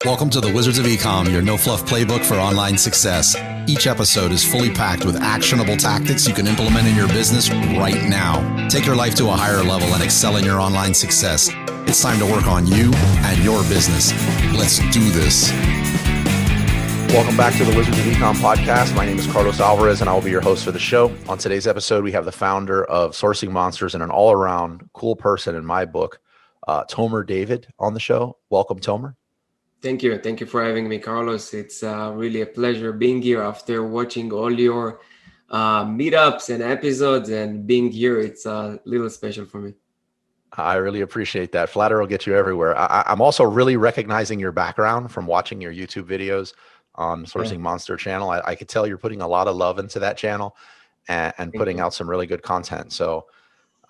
Welcome to the Wizards of Ecom, your no-fluff playbook for online success. Each episode is fully packed with actionable tactics you can implement in your business right now. Take your life to a higher level and excel in your online success. It's time to work on you and your business. Let's do this. Welcome back to the Wizards of Ecom podcast. My name is Carlos Alvarez, and I will be your host for the show. On today's episode, we have the founder of Sourcing Monsters and an all-around cool person in my book, Tomer David, on the show. Welcome, Tomer. Thank you. Thank you for having me, Carlos. It's really a pleasure being here after watching all your meetups and episodes, and being here. It's a little special for me. I really appreciate that. Flattery will get you everywhere. I'm also really recognizing your background from watching your YouTube videos on Sourcing Monster channel. I could tell you're putting a lot of love into that channel and putting out some really good content. So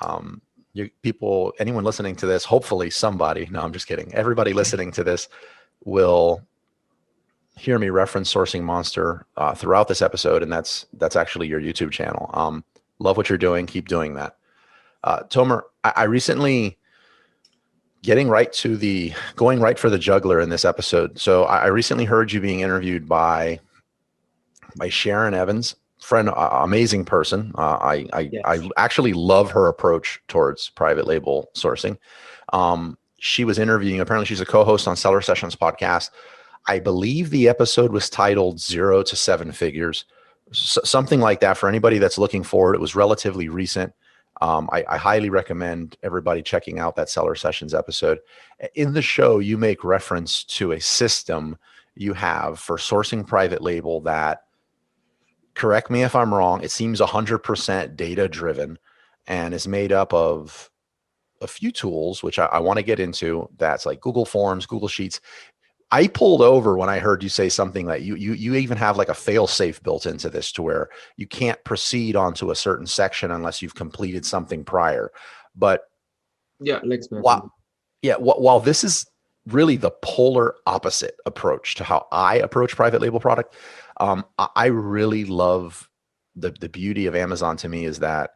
anyone listening to this, hopefully somebody, no, I'm just kidding. Everybody listening to this will hear me reference Sourcing Monster throughout this episode, and that's actually your YouTube channel. Love what you're doing. Keep doing that. Tomer, I recently going right for the juggler in this episode. So I recently heard you being interviewed by Sharon Evans, friend, amazing person. I actually love her approach towards private label sourcing. She was interviewing, apparently she's a co-host on Seller Sessions podcast. I believe the episode was titled 0 to 7 Figures, something like that. For anybody that's looking forward, it was relatively recent. I highly recommend everybody checking out that Seller Sessions episode. In the show, you make reference to a system you have for sourcing private label that, correct me if I'm wrong, it seems 100% data driven and is made up of a few tools, which I want to get into. That's like Google Forms, Google Sheets. I pulled over when I heard you say something that you even have like a fail safe built into this, to where you can't proceed onto a certain section unless you've completed something prior. But while this is really the polar opposite approach to how I approach private label product, I really love the beauty of Amazon. To me, is that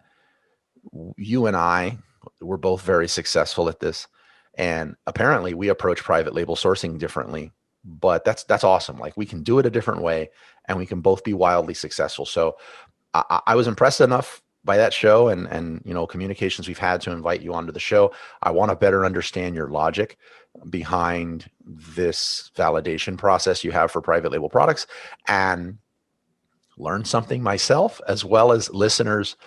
you and I, we're both very successful at this. And apparently we approach private label sourcing differently, but that's awesome. Like, we can do it a different way and we can both be wildly successful. So I was impressed enough by that show and communications we've had to invite you onto the show. I want to better understand your logic behind this validation process you have for private label products, and learn something myself, as well as listeners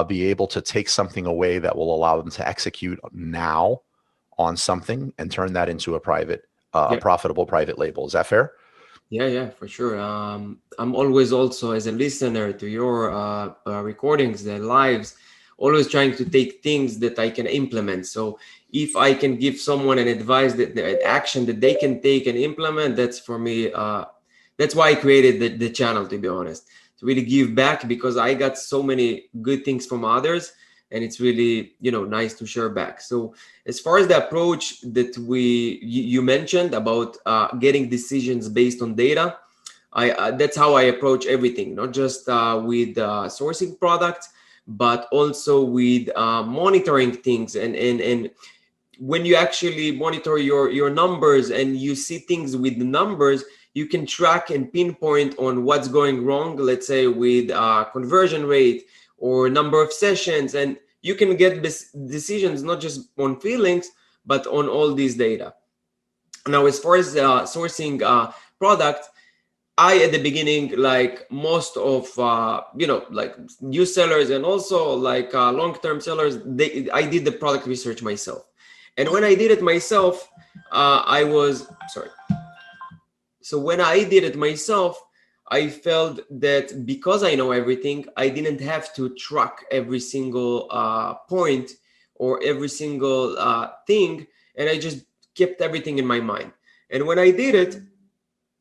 be able to take something away that will allow them to execute now on something and turn that into a profitable private label. Is that fair? Yeah, for sure. I'm always also, as a listener to your recordings, the lives, always trying to take things that I can implement. So if I can give someone an advice, that action that they can take and implement, that's for me. That's why I created the channel, to be honest, to really give back, because I got so many good things from others, and it's really, nice to share back. So as far as the approach that you mentioned about getting decisions based on data, that's how I approach everything, not just with sourcing products, but also with monitoring things. And when you actually monitor your numbers and you see things with the numbers, you can track and pinpoint on what's going wrong, let's say with conversion rate or number of sessions, and you can get decisions not just on feelings, but on all these data. Now, as far as sourcing product, I, at the beginning, like most of, like new sellers and also like long-term sellers, I did the product research myself. And when I did it myself, So when I did it myself, I felt that because I know everything, I didn't have to track every single point or every single thing, and I just kept everything in my mind. And when I did it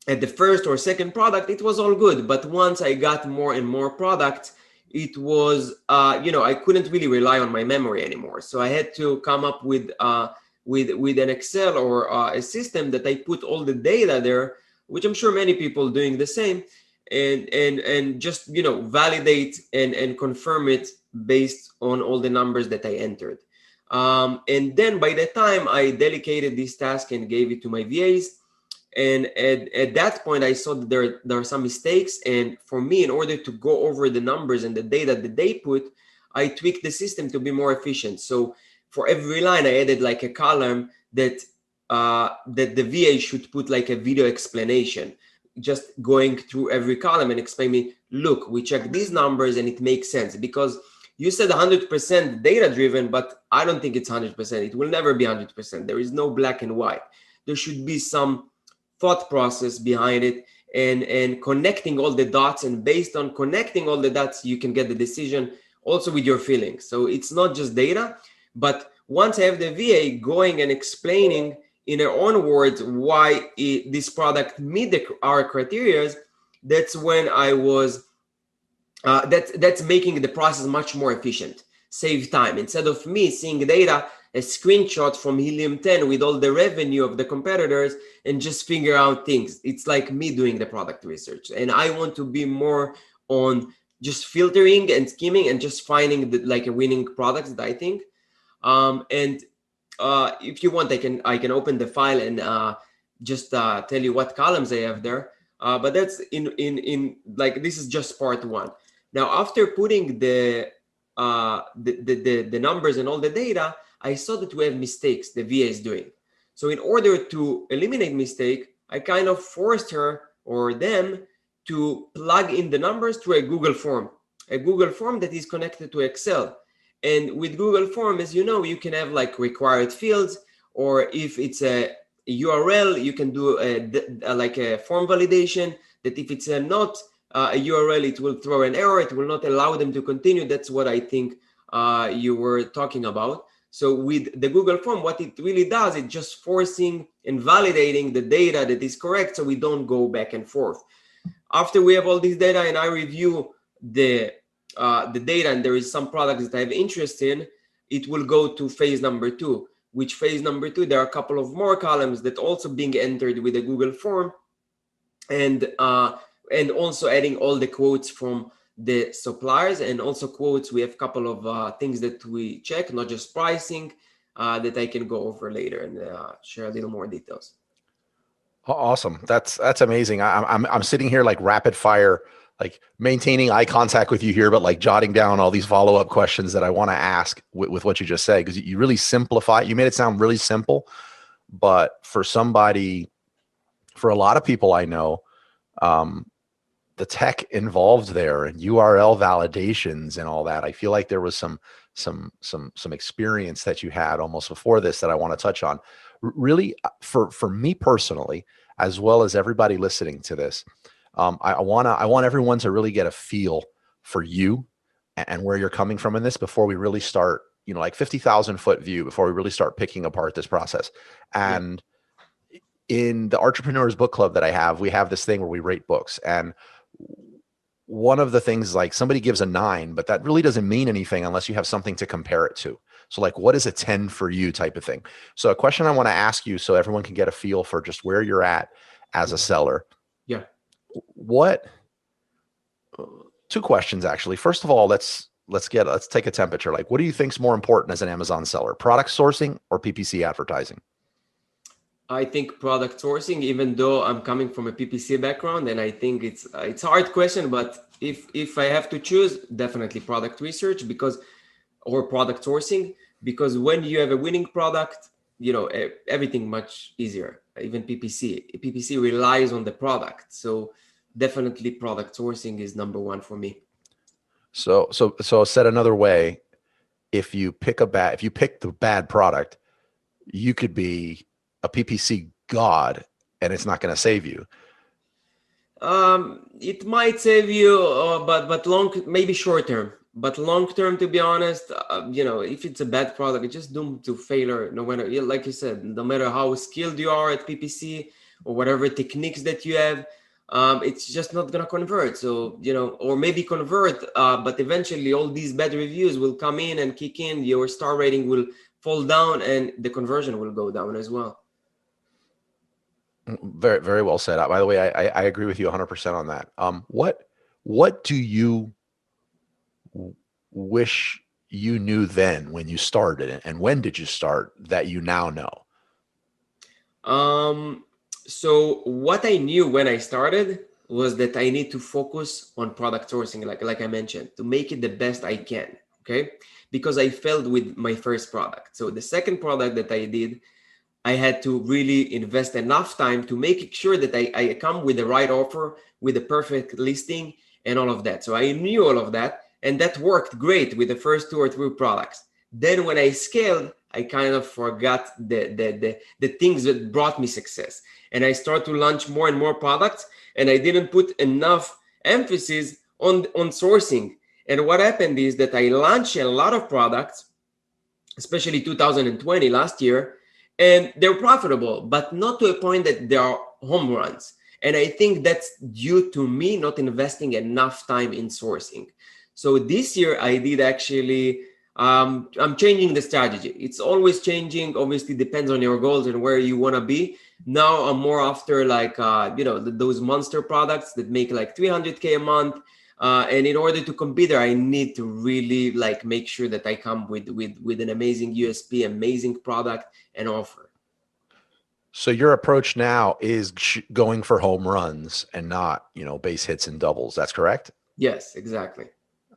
at the first or second product, it was all good. But once I got more and more product, it was, I couldn't really rely on my memory anymore. So I had to come up with an Excel or a system that I put all the data there, which I'm sure many people doing the same, and just, validate and confirm it based on all the numbers that I entered. And then by the time I delegated this task and gave it to my VAs, And at that point, I saw that there are some mistakes. And for me, in order to go over the numbers and the data that they put, I tweaked the system to be more efficient. So for every line, I added like a column that that the VA should put like a video explanation, just going through every column and explain me, look, we checked these numbers and it makes sense. Because you said 100% data driven, but I don't think it's 100%. It will never be 100%. There is no black and white. There should be some thought process behind it, and connecting all the dots, and based on connecting all the dots you can get the decision also with your feelings. So it's not just data, but once I have the VA going and explaining in her own words why this product meet our criteria, that's when I was that's making the process much more efficient, save time. Instead of me seeing data, a screenshot from Helium 10 with all the revenue of the competitors and just figure out things. It's like me doing the product research. And I want to be more on just filtering and skimming and just finding like a winning product that I think. If you want, I can open the file and just tell you what columns I have there. But that's in like, this is just part one. Now, after putting the numbers and all the data, I saw that we have mistakes the VA is doing. So in order to eliminate mistake, I kind of forced her or them to plug in the numbers through a Google form that is connected to Excel. And with Google form, as you know, you can have like required fields, or if it's a URL, you can do like a form validation that if it's not a URL, it will throw an error. It will not allow them to continue. That's what I think you were talking about. So with the Google form, what it really does, it's just forcing and validating the data that is correct, so we don't go back and forth. After we have all this data and I review the data, and there is some products that I have interest in, it will go to phase number 2. Which phase number 2, there are a couple of more columns that also being entered with the Google form, and also adding all the quotes from the suppliers, and also quotes. We have a couple of things that we check, not just pricing, that I can go over later and share a little more details. Awesome. That's amazing. I'm sitting here like rapid fire, like maintaining eye contact with you here, but like jotting down all these follow-up questions that I want to ask with what you just said, because you really simplify. You made it sound really simple, but for a lot of people I know, the tech involved there and URL validations and all that, I feel like there was some experience that you had almost before this that I want to touch on. Really, for me personally, as well as everybody listening to this, I want everyone to really get a feel for you and where you're coming from in this before we really start, like 50,000 foot view, before we really start picking apart this process. And in the Entrepreneurs Book Club that I have, we have this thing where we rate books. And one of the things, like, somebody gives a 9, but that really doesn't mean anything unless you have something to compare it to. So like, what is a 10 for you type of thing? So a question I want to ask you, so everyone can get a feel for just where you're at as a seller. Yeah. Two questions, actually. First of all, let's take a temperature. Like, what do you think is more important as an Amazon seller, product sourcing or PPC advertising? I think product sourcing, even though I'm coming from a PPC background, and I think it's a hard question, but if I have to choose, definitely product research, or product sourcing, because when you have a winning product, everything much easier. Even PPC relies on the product. So definitely product sourcing is number 1 for me. So said another way, if you pick the bad product, you could be a PPC god and it's not going to save you. It might save you, but maybe short term. But long term, to be honest, if it's a bad product, it's just doomed to failure. No matter, like you said, no matter how skilled you are at PPC or whatever techniques that you have, it's just not gonna convert. So or maybe convert, but eventually all these bad reviews will come in and kick in. Your star rating will fall down, and the conversion will go down as well. Very, very well said. By the way, I agree with you 100% on that. What do you wish you knew then when you started, and when did you start that you now know? So what I knew when I started was that I need to focus on product sourcing, like I mentioned, to make it the best I can. Okay, because I failed with my first product. So the second product that I did, I had to really invest enough time to make sure that I come with the right offer, with the perfect listing and all of that. So I knew all of that, and that worked great with the first 2 or 3 products. Then when I scaled, I kind of forgot the things that brought me success. And I started to launch more and more products, and I didn't put enough emphasis on sourcing. And what happened is that I launched a lot of products, especially 2020 last year, and they're profitable, but not to a point that they are home runs. And I think that's due to me not investing enough time in sourcing. So this year I did actually, I'm changing the strategy. It's always changing, obviously depends on your goals and where you want to be. Now I'm more after like, those monster products that make like 300K a month. And in order to compete there, I need to really like make sure that I come with an amazing USP, amazing product and offer. So your approach now is going for home runs and not, base hits and doubles. That's correct? Yes, exactly.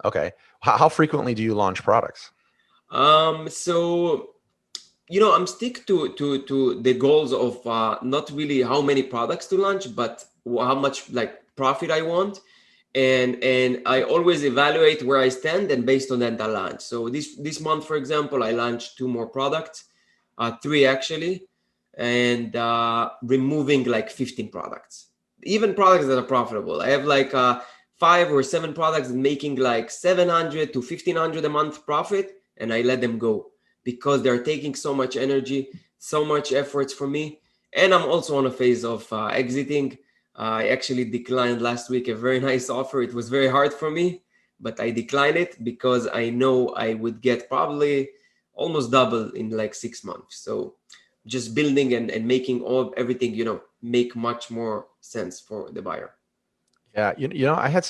Okay. How frequently do you launch products? So I'm stick to the goals of not really how many products to launch, but how much like profit I want. And I always evaluate where I stand, and based on that I launch. So this month, for example, I launched 2 more products, 3 actually, and removing like 15 products, even products that are profitable. I have like 5 or 7 products making like 700 to 1500 a month profit, and I let them go because they're taking so much energy, so much efforts for me. And I'm also on a phase of exiting. I actually declined last week a very nice offer. It was very hard for me, but I declined it because I know I would get probably almost double in like 6 months. So just building and making everything, make much more sense for the buyer. Yeah. I had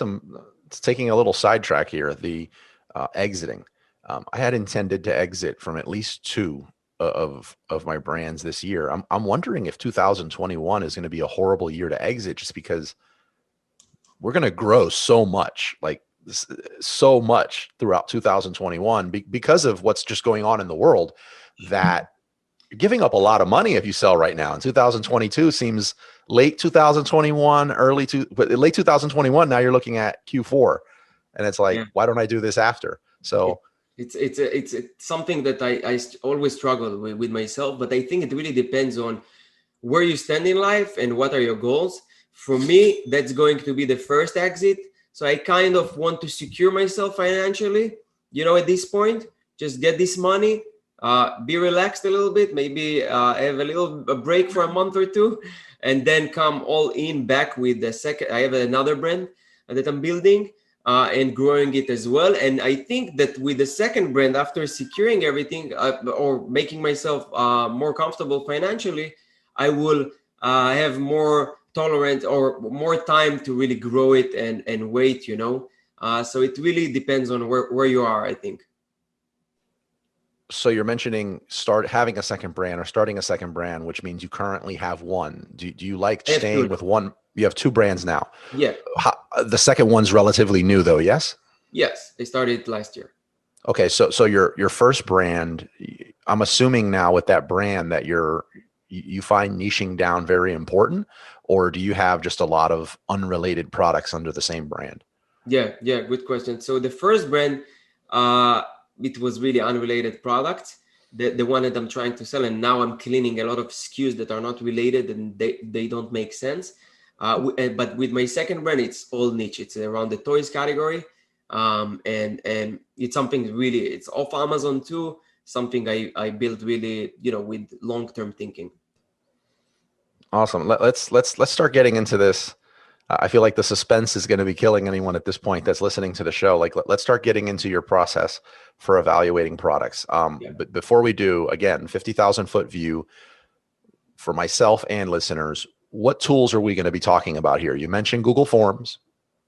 it's taking a little sidetrack here, the exiting. I had intended to exit from at least 2 of my brands this year. I'm wondering if 2021 is going to be a horrible year to exit, just because we're going to grow so much throughout 2021 because of what's just going on in the world, that you're giving up a lot of money if you sell right now. And 2022 seems late 2021, but late 2021. Now you're looking at Q4, and it's like, why don't I do this after? So. It's something that I always struggle with myself, but I think it really depends on where you stand in life and what are your goals. For me, that's going to be the first exit. So I kind of want to secure myself financially, at this point, just get this money, be relaxed a little bit, maybe have a break for a month or 2, and then come all in back with the second. I have another brand that I'm building. And growing it as well. And I think that with the second brand, after securing everything or making myself more comfortable financially, I will have more tolerance or more time to really grow it and wait, so it really depends on where you are, I think. So you're mentioning having a second brand or starting a second brand, which means you currently have one. Do you like staying with one? You have 2 brands now. Yeah. The second one's relatively new though. Yes. Yes. I started last year. Okay. So your first brand, I'm assuming now with that brand that you find niching down very important, or do you have just a lot of unrelated products under the same brand? Yeah. Good question. So the first brand, it was really unrelated products, the one that I'm trying to sell. And now I'm cleaning a lot of SKUs that are not related and they don't make sense. But with my second brand, it's all niche. It's around the toys category. And it's something really, it's off Amazon too. Something I built really, with long-term thinking. Awesome. Let's start getting into this. I feel like the suspense is going to be killing anyone at this point that's listening to the show. Like, let's start getting into your process for evaluating products. But before we do, again, 50,000 foot view for myself and listeners, what tools are we going to be talking about here? You mentioned Google Forms.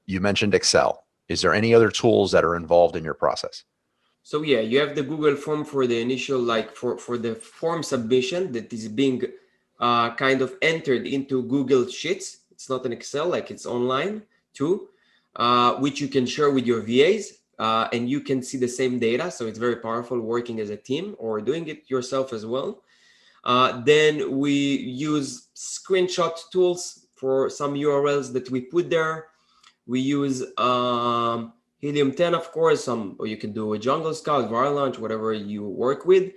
You mentioned Excel. Is there any other tools that are involved in your process? So you have the Google form for the initial, like for the form submission that is being kind of entered into Google Sheets. It's not an Excel, like it's online too, which you can share with your VAs, and you can see the same data. So it's very powerful working as a team or doing it yourself as well. Then we use screenshot tools for some URLs that we put there. We use Helium 10, of course, or you can do a Jungle Scout, Varlaunch, whatever you work with.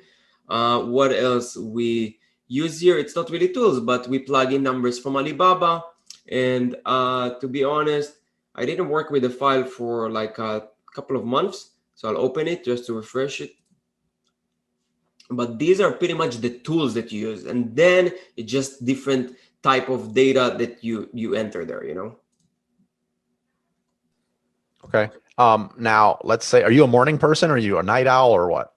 What else we use here? It's not really tools, but we plug in numbers from Alibaba. And to be honest, I didn't work with the file for like a couple of months. So I'll open it just to refresh it. But these are pretty much the tools that you use. And then it's just different type of data that you enter there, you know? Okay. Now let's say, are you a morning person or are you a night owl or what?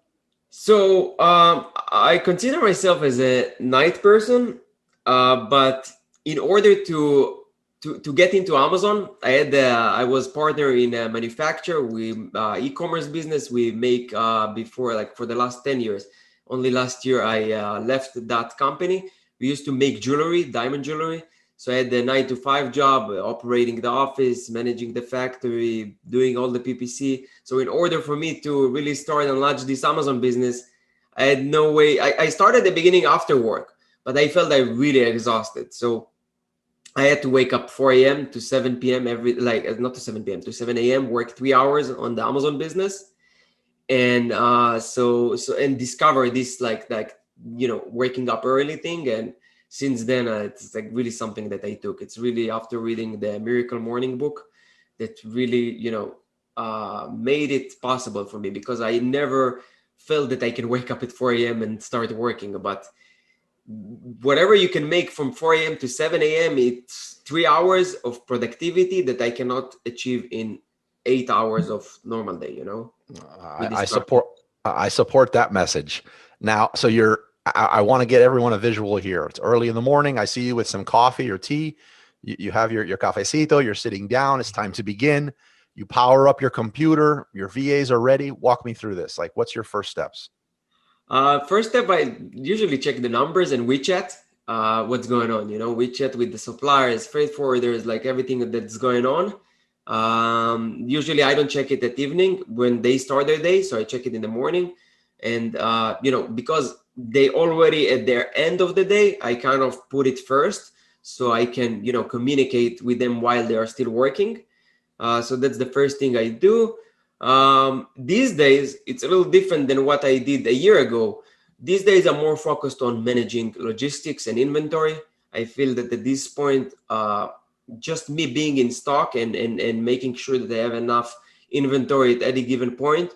So I consider myself as a night person, but in order to get into Amazon, I was partner in a manufacturer. We e-commerce business. We make before, like for the last 10 years. Only last year I left that company. We used to make jewelry, diamond jewelry. So I had the 9-to-5 job, operating the office, managing the factory, doing all the PPC. So in order for me to really start and launch this Amazon business, I had no way. I started at the beginning after work, but I felt I really exhausted. So I had to wake up 4 a.m. to 7 p.m. not to 7 p.m. to 7 a.m. work 3 hours on the Amazon business. And and discover this like waking up early thing. And since then it's like really something that I took. It's really after reading the Miracle Morning book that really made it possible for me, because I never felt that I can wake up at 4 a.m. and start working. But whatever you can make from 4 a.m. to 7 a.m., it's 3 hours of productivity that I cannot achieve in 8 hours of normal day, you know? I support that message. Now, so I want to get everyone a visual here. It's early in the morning. I see you with some coffee or tea. You have your cafecito. You're sitting down. It's time to begin. You power up your computer. Your VAs are ready. Walk me through this. Like, what's your first steps? First step, I usually check the numbers and WeChat. What's going on? You know, WeChat with the suppliers, freight forwarders, like everything that's going on. Usually I don't check it at evening when they start their day, so I check it in the morning. And because they already at their end of the day, I kind of put it first so I can communicate with them while they are still working. So that's the first thing I do. These days it's a little different than what I did a year ago. These days I'm more focused on managing logistics and inventory. I feel that at this point just me being in stock and making sure that I have enough inventory at any given point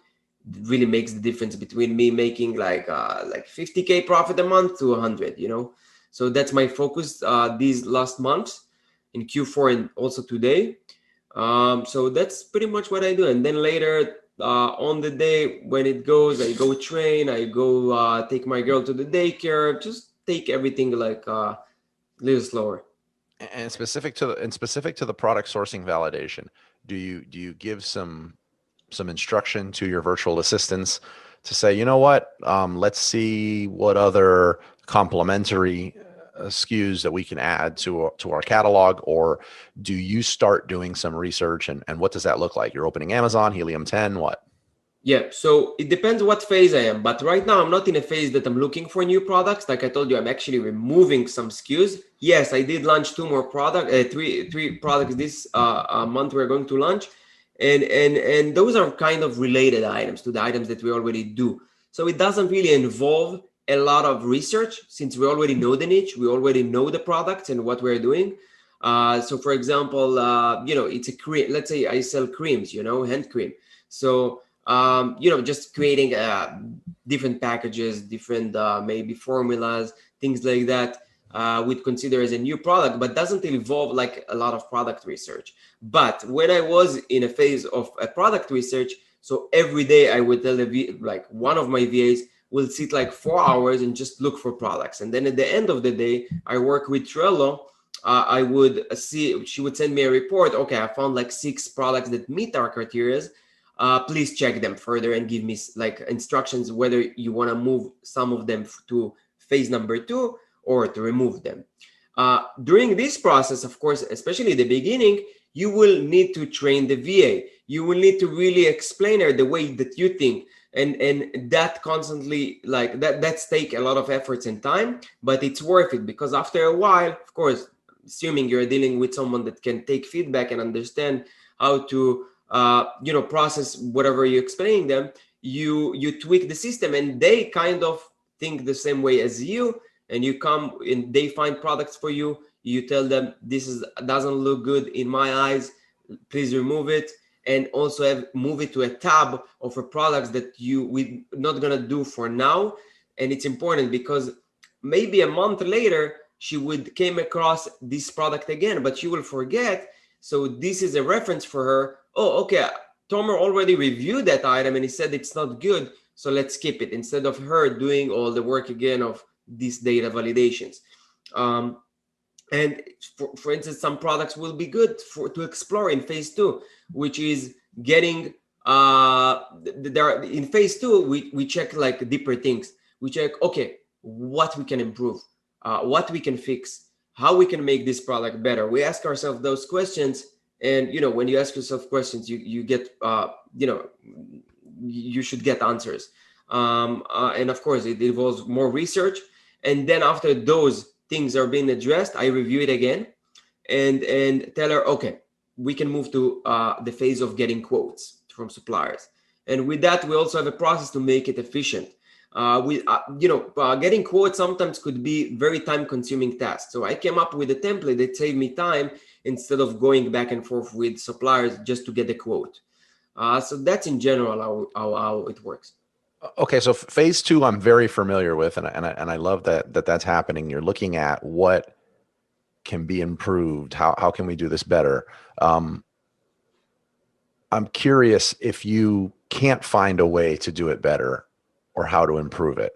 really makes the difference between me making like 50K profit a month to 100, So that's my focus these last months in Q4 and also today. So that's pretty much what I do. And then later on the day when it goes, I go train, I go take my girl to the daycare, just take everything like a little slower. And specific to the product sourcing validation, do you give some instruction to your virtual assistants to say, you know what, let's see what other complementary SKUs that we can add to our catalog? Or do you start doing some research and what does that look like? You're opening Amazon, Helium 10, what? Yeah, so it depends what phase I am. But right now I'm not in a phase that I'm looking for new products. Like I told you, I'm actually removing some SKUs. Yes, I did launch three products this month we're going to launch. And those are kind of related items to the items that we already do. So it doesn't really involve a lot of research since we already know the niche, we already know the products and what we're doing. So for example, it's a cream. Let's say I sell creams, hand cream. So, just creating different packages, different maybe formulas, things like that. We'd consider as a new product, but doesn't involve like a lot of product research. But when I was in a phase of a product research, so every day I would tell one of my VAs will sit like 4 hours and just look for products. And then at the end of the day, I work with Trello. I would see, she would send me a report. Okay, I found like 6 products that meet our criteria. Please check them further and give me like instructions whether you want to move some of them to phase number 2 or to remove them. During this process, of course, especially the beginning, you will need to train the VA. You will need to really explain her the way that you think. And that constantly, like that's take a lot of efforts and time, but it's worth it, because after a while, of course, assuming you're dealing with someone that can take feedback and understand how to process whatever you're explaining them, you tweak the system, and they kind of think the same way as you, and you come and they find products for you. You tell them, this doesn't look good in my eyes, please remove it, and also move it to a tab of a products that we're not gonna do for now. And it's important because maybe a month later she would came across this product again, but she will forget. So this is a reference for her. Oh, okay, Tomer already reviewed that item and he said it's not good, so let's skip it, instead of her doing all the work again of these data validations. And for instance, some products will be good to explore in phase 2, which is getting in phase 2 we check like deeper things. We check, okay, what we can improve, what we can fix, how we can make this product better. We ask ourselves those questions, and when you ask yourself questions, you get you should get answers. And of course it involves more research, and then after those things are being addressed, I review it again and tell her, okay, we can move to the phase of getting quotes from suppliers. And with that, we also have a process to make it efficient. Getting quotes sometimes could be very time-consuming task. So I came up with a template that saved me time instead of going back and forth with suppliers just to get a quote. So that's in general how it works. Okay, so phase 2, I'm very familiar with, and I love that's happening. You're looking at what can be improved. How can we do this better? I'm curious if you can't find a way to do it better or how to improve it.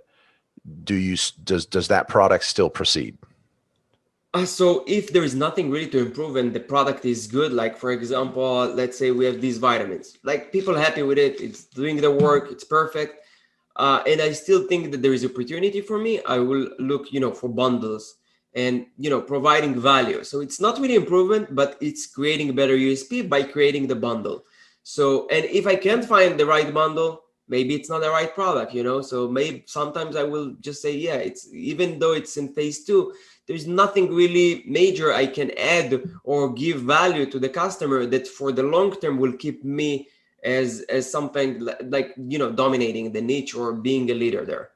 Does that product still proceed? So if there is nothing really to improve and the product is good, like for example, let's say we have these vitamins, like people are happy with it, it's doing the work, it's perfect. And I still think that there is opportunity for me. I will look, for bundles and, providing value. So it's not really improvement, but it's creating a better USP by creating the bundle. So, and if I can't find the right bundle, maybe it's not the right product, so maybe sometimes I will just say, yeah, it's, even though it's in phase 2, there's nothing really major I can add or give value to the customer that for the long term will keep me as something like dominating the niche or being a leader there.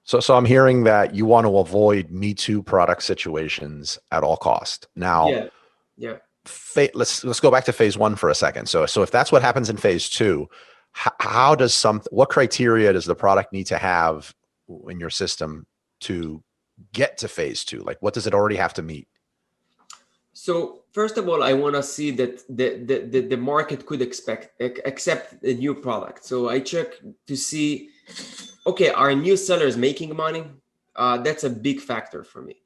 So I'm hearing that you want to avoid Me Too product situations at all cost. Now, yeah. Let's go back to phase 1 for a second. So if that's what happens in phase 2, what criteria does the product need to have in your system to get to phase 2? Like, what does it already have to meet? So first of all, I want to see that the market could accept a new product. So I check to see, okay, are new sellers making money? That's a big factor for me.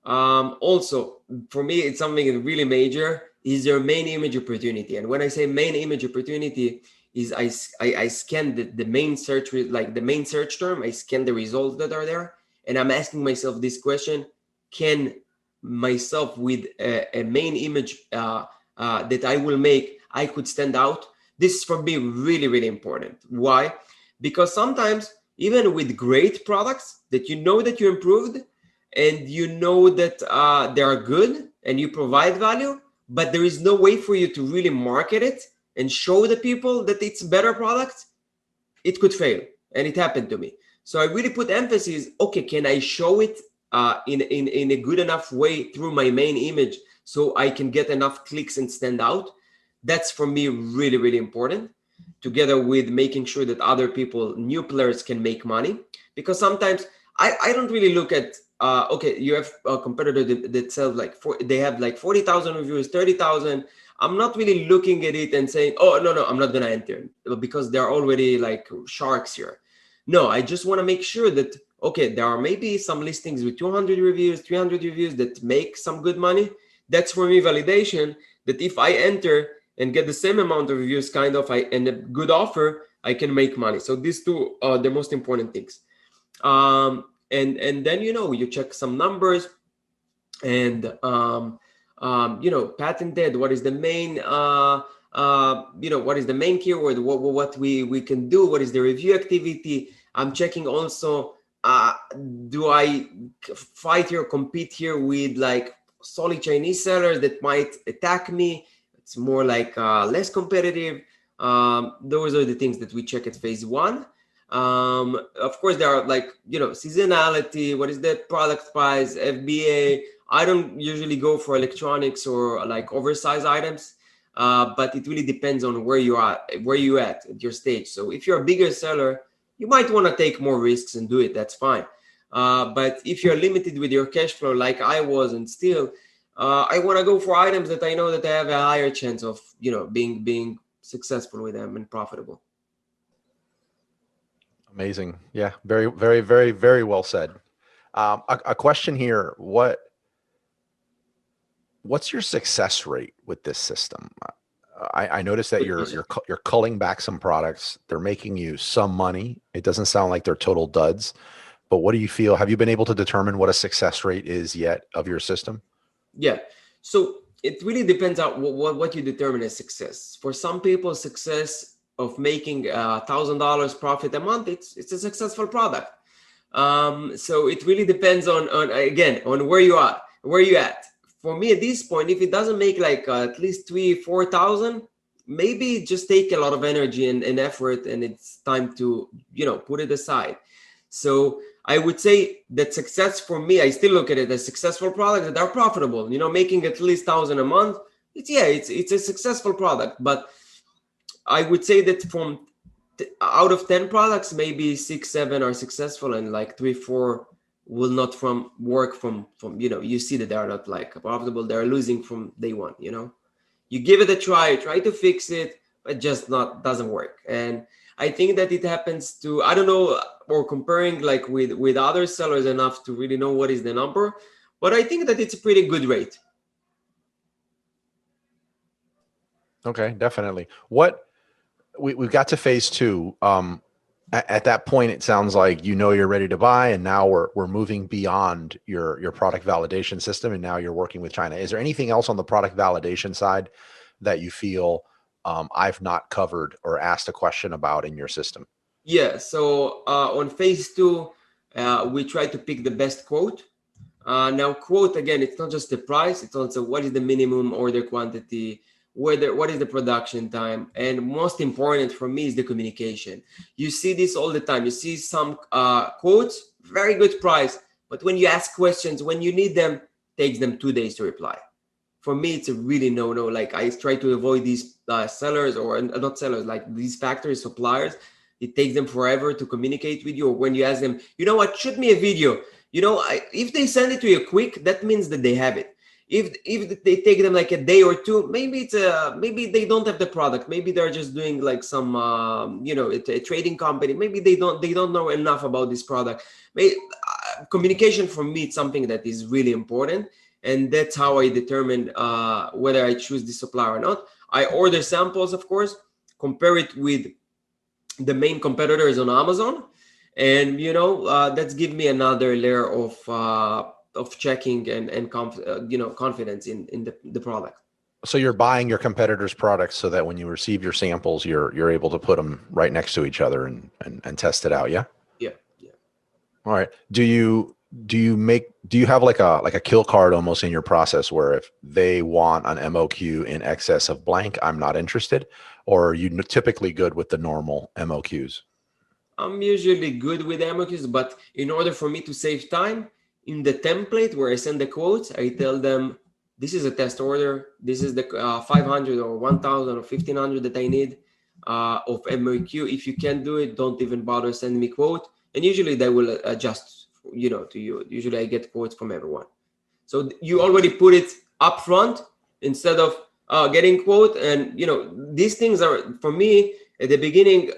Also, for me, it's something really major. Is there main image opportunity? And when I say main image opportunity, is I scan the main search, like the main search term. I scan the results that are there, and I'm asking myself this question: can myself with a main image that I will make, I could stand out? This is for me really, really important. Why? Because sometimes even with great products that that you improved and that they are good and you provide value, but there is no way for you to really market it and show the people that it's better product, it could fail. And it happened to me. So I really put emphasis, okay, can I show it in a good enough way through my main image so I can get enough clicks and stand out? That's for me really, really important, together with making sure that other people, new players, can make money. Because sometimes I don't really look at, okay, you have a competitor that sells they have like 40,000 reviews, 30,000. I'm not really looking at it and saying, oh, no, I'm not going to enter because they're already like sharks here. No, I just want to make sure that, okay, there are maybe some listings with 200 reviews, 300 reviews that make some good money. That's for me validation that if I enter and get the same amount of reviews and a good offer, I can make money. So these two are the most important things. and then, you check some numbers, and patented, what is the main what is the main keyword, what we can do, what is the review activity. I'm checking also, do I fight here, compete here with like solid Chinese sellers that might attack me? It's more like less competitive. Those are the things that we check at phase one. Of course, there are like, seasonality, what is the product price, FBA. I don't usually go for electronics or like oversized items, but it really depends on where you at your stage. So if you're a bigger seller, you might want to take more risks and do it. That's fine. But if you're limited with your cash flow, like I was, and still, I want to go for items that I know that I have a higher chance of, being successful with them and profitable. Amazing. Yeah. Very, very, very, very well said. A question here. What's your success rate with this system? I noticed that you're culling back some products. They're making you some money. It doesn't sound like they're total duds, but what do you feel? Have you been able to determine what a success rate is yet of your system? Yeah. So it really depends on what you determine as success. For some people, success of making $1,000 profit a month, it's a successful product. So it really depends on where you are, where you at. For me, at this point, if it doesn't make like at least 3,000-4,000, maybe just take a lot of energy and effort, and it's time to put it aside. So I would say that success for me, I still look at it as successful products that are profitable. Making at least 1,000 a month. It's a successful product, but I would say that from out of 10 products, maybe 6-7 are successful, and like 3-4 will not work from you see that they are not like profitable. They're losing from day one. You give it a try to fix it, but just doesn't work. And I think that it happens to, I don't know, or comparing like with other sellers enough to really know what is the number, but I think that it's a pretty good rate. Okay, definitely. We've got to phase two. At that point, it sounds like you're ready to buy, and now we're moving beyond your product validation system, and now you're working with China. Is there anything else on the product validation side that you feel I've not covered or asked a question about in your system? Yeah. So on phase two, we try to pick the best quote. Now, quote, again, it's not just the price; it's also what is the minimum order quantity, what is the production time, and most important for me is the communication. You see this all the time. You see some quotes, very good price, but when you ask questions, when you need them, takes them 2 days to reply. For me, it's a really no-no. Like I try to avoid these sellers, or not sellers, like these factory suppliers. It takes them forever to communicate with you. Or when you ask them, shoot me a video. If they send it to you quick, that means that they have it. If they take them like a day or two, maybe maybe they don't have the product. Maybe they're just doing like some a trading company. Maybe they don't know enough about this product. Communication for me, it's something that is really important, and that's how I determine whether I choose the supplier or not. I order samples, of course, compare it with the main competitors on Amazon, and that's give me another layer of checking and confidence in the product. So you're buying your competitors' products so that when you receive your samples, you're able to put them right next to each other and test it out. Yeah. Yeah. All right. Do you have like a kill card almost in your process where if they want an MOQ in excess of blank, I'm not interested, or are you typically good with the normal MOQs? I'm usually good with MOQs, but in order for me to save time, in the template where I send the quotes, I tell them, this is a test order. This is the 500 or 1,000 or 1,500 that I need of MOQ. If you can't do it, don't even bother sending me quote. And usually they will adjust, to you. Usually I get quotes from everyone. So you already put it up front instead of getting quote. And, these things are, for me, at the beginning,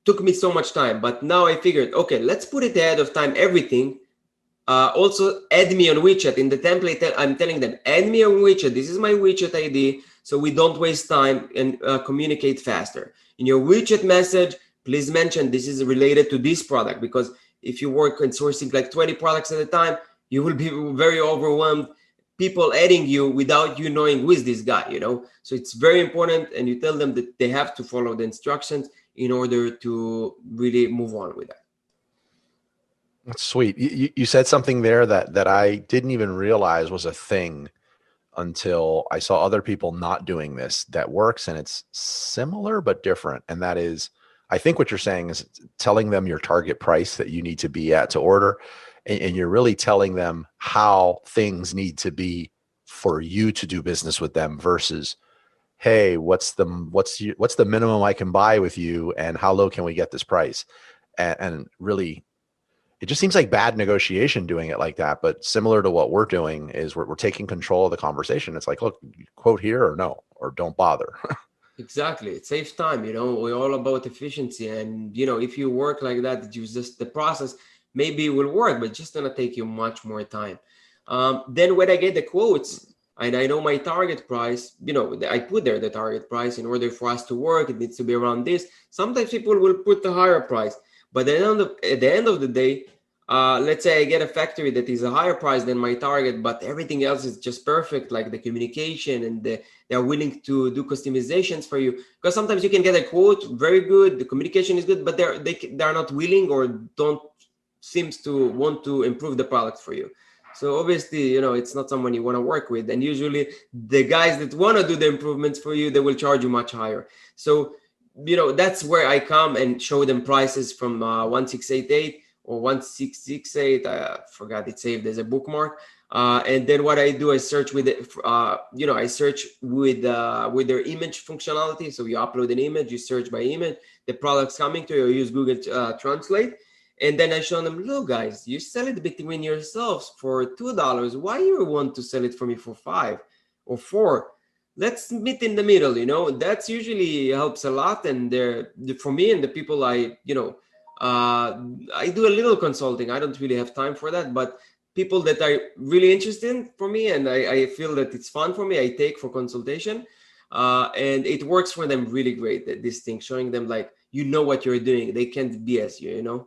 took me so much time. But now I figured, okay, let's put it ahead of time, everything. Also add me on WeChat. In the template, I'm telling them, add me on WeChat. This is my WeChat ID, so we don't waste time and communicate faster. In your WeChat message, please mention this is related to this product, because if you work on sourcing like 20 products at a time, you will be very overwhelmed. People adding you without you knowing who is this guy, So it's very important, and you tell them that they have to follow the instructions in order to really move on with that. That's sweet. You said something there that I didn't even realize was a thing until I saw other people not doing this that works, and it's similar but different. And that is, I think what you're saying is telling them your target price that you need to be at to order, and you're really telling them how things need to be for you to do business with them versus, hey, what's the minimum I can buy with you, and how low can we get this price? And really, it just seems like bad negotiation doing it like that. But similar to what we're doing is we're taking control of the conversation. It's like, look, quote here or no, or don't bother. Exactly. It saves time. We're all about efficiency. And, if you work like that, you just the process, maybe it will work, but just going to take you much more time. Then when I get the quotes and I know my target price, I put there the target price in order for us to work. It needs to be around this. Sometimes people will put the higher price. But at the end of the day, let's say I get a factory that is a higher price than my target, but everything else is just perfect, like the communication, and they're willing to do customizations for you. Because sometimes you can get a quote, very good, the communication is good, but they're not willing or don't seems to want to improve the product for you. So obviously, it's not someone you want to work with. And usually the guys that want to do the improvements for you, they will charge you much higher. So that's where I come and show them prices from 1688 or 1668. I forgot it's saved as a bookmark. And then what I do, I search with it. I search with their image functionality. So you upload an image, you search by image, the product's coming to you. You use Google Translate, and then I show them, look, guys, you sell it between yourselves for $2. Why you want to sell it for me for $5 or $4? Let's meet in the middle, that's usually helps a lot. And for me and the people I do a little consulting. I don't really have time for that, but people that are really interested for me and I feel that it's fun for me, I take for consultation. And it works for them really great, this thing, showing them like, what you're doing. They can't BS you,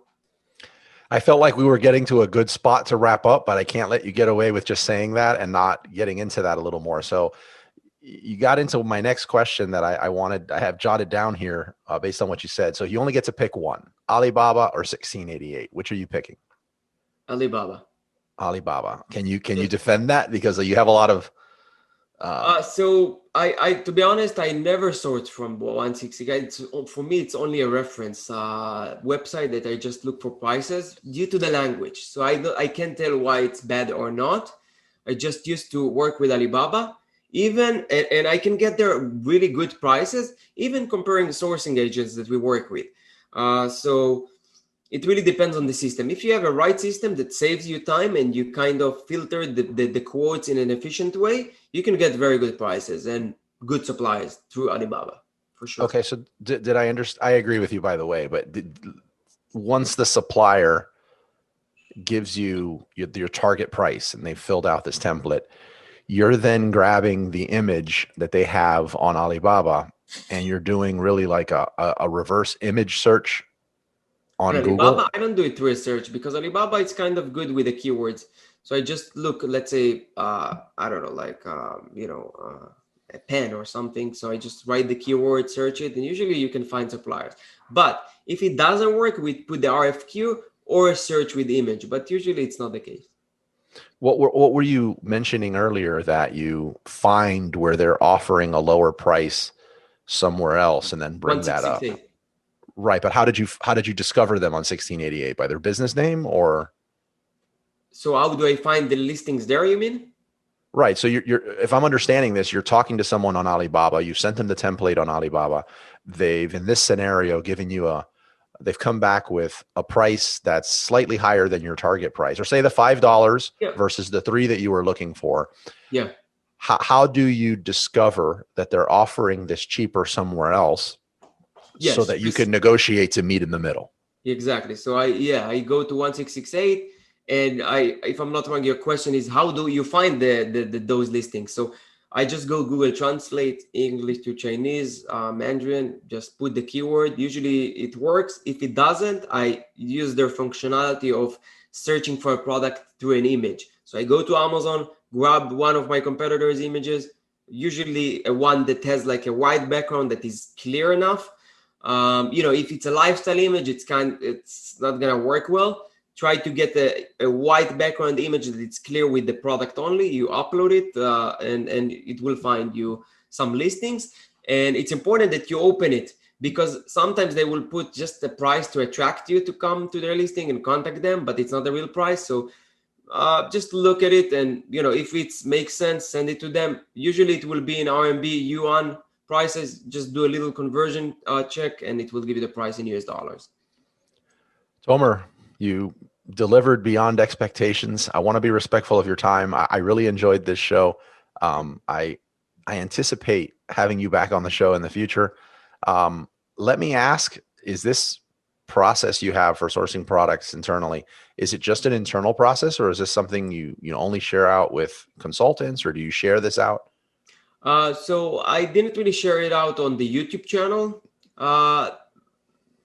I felt like we were getting to a good spot to wrap up, but I can't let you get away with just saying that and not getting into that a little more. So you got into my next question that I have jotted down here based on what you said. So you only get to pick one, Alibaba or 1688. Which are you picking? Alibaba. Can you defend that? Because you have a lot of. So I to be honest, I never sourced from 168. For me, it's only a reference website that I just look for prices due to the language. So I can't tell why it's bad or not. I just used to work with Alibaba. And I can get there really good prices, even comparing sourcing agents that we work with. So it really depends on the system. If you have a right system that saves you time and you kind of filter the quotes in an efficient way, you can get very good prices and good supplies through Alibaba, for sure. Okay, so did I understand? I agree with you, by the way, but once the supplier gives you your target price and they filled out this template, you're then grabbing the image that they have on Alibaba and you're doing really like a reverse image search on Google. Alibaba, I don't do it through a search because Alibaba is kind of good with the keywords. So I just look, let's say, I don't know, like, a pen or something. So I just write the keyword, search it, and usually you can find suppliers. But if it doesn't work, we put the RFQ or a search with image, but usually it's not the case. What were you mentioning earlier that you find where they're offering a lower price somewhere else and then bring that up? Right, but how did you discover them on 1688? By their business name or? So how do I find the listings there, you mean? Right. So you're if I'm understanding this, you're talking to someone on Alibaba, you sent them the template on Alibaba. They've, in this scenario, given you they've come back with a price that's slightly higher than your target price, or say the $5 versus the $3 that you were looking for. Yeah. How do you discover that they're offering this cheaper somewhere else so that you can negotiate to meet in the middle? Exactly. So I go to 1668 and if I'm not wrong, your question is how do you find those listings? So I just go Google Translate English to Chinese, Mandarin, just put the keyword. Usually it works. If it doesn't, I use their functionality of searching for a product through an image. So I go to Amazon, grab one of my competitors' images, usually a one that has like a white background that is clear enough. If it's a lifestyle image, it's not gonna work well. Try to get a white background image that it's clear with the product only. You upload it and it will find you some listings. And it's important that you open it, because sometimes they will put just the price to attract you to come to their listing and contact them, but it's not the real price. So just look at it, and if it makes sense, send it to them. Usually it will be in RMB, yuan prices. Just do a little conversion check and it will give you the price in US dollars. Tomer, you delivered beyond expectations. I want to be respectful of your time. I really enjoyed this show. I anticipate having you back on the show in the future. Let me ask, is this process you have for sourcing products internally, is it just an internal process, or is this something you only share out with consultants, or do you share this out? So I didn't really share it out on the YouTube channel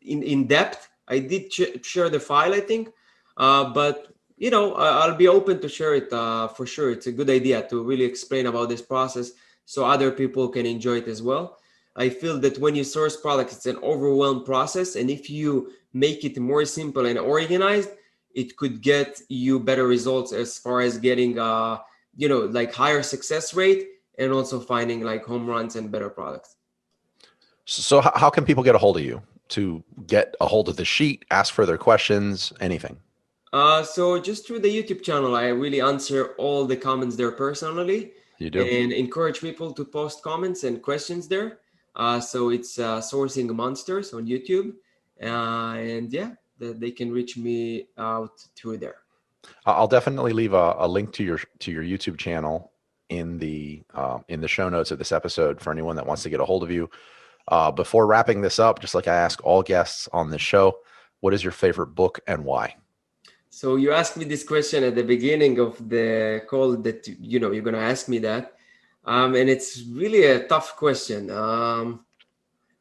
in depth. I did share the file, I think, but I'll be open to share it for sure. It's a good idea to really explain about this process so other people can enjoy it as well. I feel that when you source products, it's an overwhelmed process, and if you make it more simple and organized, it could get you better results as far as getting like higher success rate, and also finding like home runs and better products. So how can people get a hold of you to get a hold of the sheet, ask further questions, anything? So just through the YouTube channel, I really answer all the comments there personally. You do? And encourage people to post comments and questions there. So it's Sourcing Monsters on YouTube. And yeah, they can reach me out through there. I'll definitely leave a link to your YouTube channel in the show notes of this episode for anyone that wants to get a hold of you. Before wrapping this up, just like I ask all guests on this show, what is your favorite book and why? So you asked me this question at the beginning of the call that, you're going to ask me that. And it's really a tough question.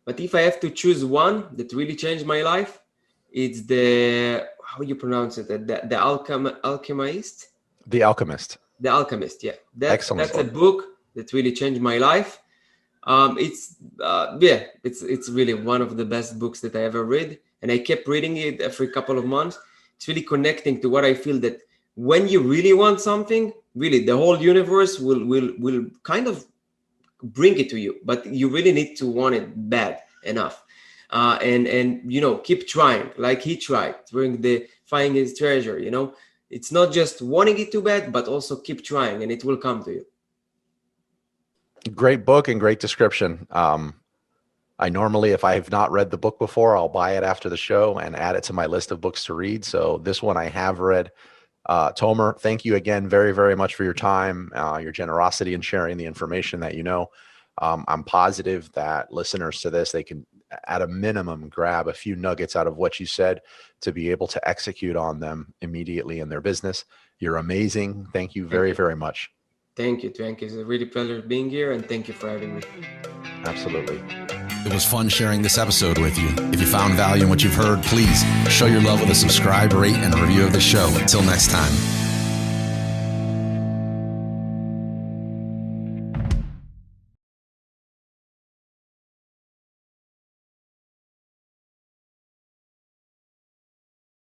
But if I have to choose one that really changed my life, it's how you pronounce it? The Alchemist? The Alchemist. The Alchemist, yeah. Excellent. That's a book that really changed my life. It's really one of the best books that I ever read. And I kept reading it every couple of months. It's really connecting to what I feel, that when you really want something, really the whole universe will kind of bring it to you, but you really need to want it bad enough. And keep trying, like he tried during the finding his treasure. It's not just wanting it too bad, but also keep trying, and it will come to you. Great book and great description. I normally, if I have not read the book before, I'll buy it after the show and add it to my list of books to read. So this one I have read. Tomer, thank you again very, very much for your time, your generosity in sharing the information that you know. I'm positive that listeners to this, they can, at a minimum, grab a few nuggets out of what you said to be able to execute on them immediately in their business. You're amazing. Thank you very, very much. Thank you. It's a really pleasure being here, and thank you for having me. Absolutely. It was fun sharing this episode with you. If you found value in what you've heard, please show your love with a subscribe, rate, and review of the show. Until next time.